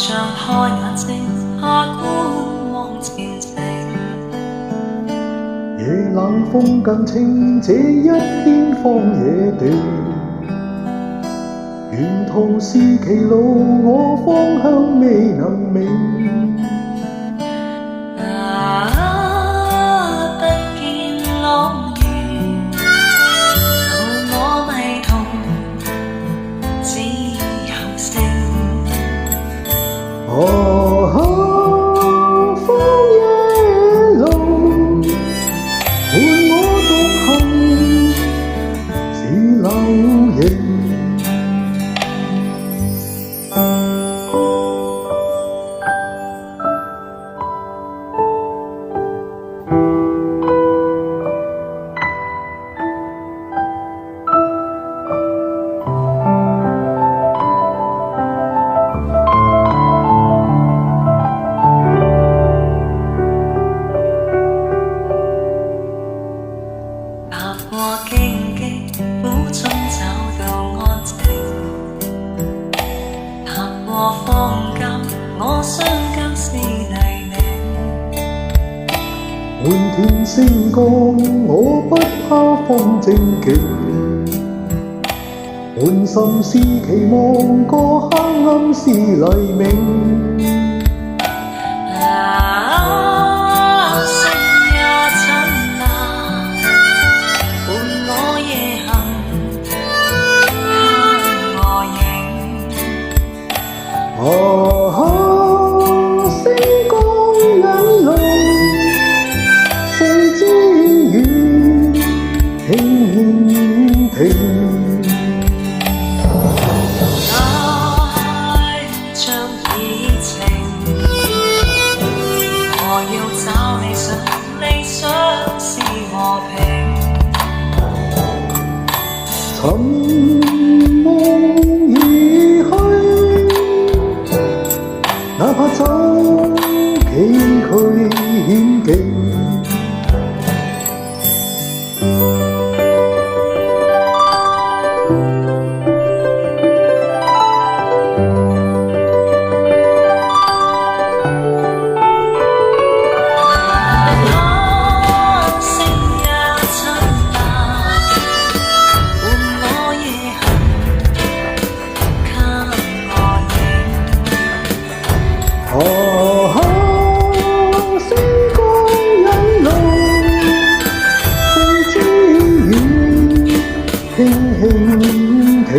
張開眼睛，下觀望前程。夜冷風更清，這一片荒野地，沿途是歧路，我方向未能明。不見樂園，留我迷途，只有星。荒野路，伴我獨行，似流螢。踏過荊棘，苦中找到安靜；踏過荒郊，我雙腳是泥濘。滿天星光，我不怕風正勁，滿心是期望，個黑暗是黎明。星光引路，風之雨輕輕停。愛像熱情，我要找理想，理想是和平。尋夢而去，哪怕走崎嶇險徑。星光引路，風之雨輕輕停。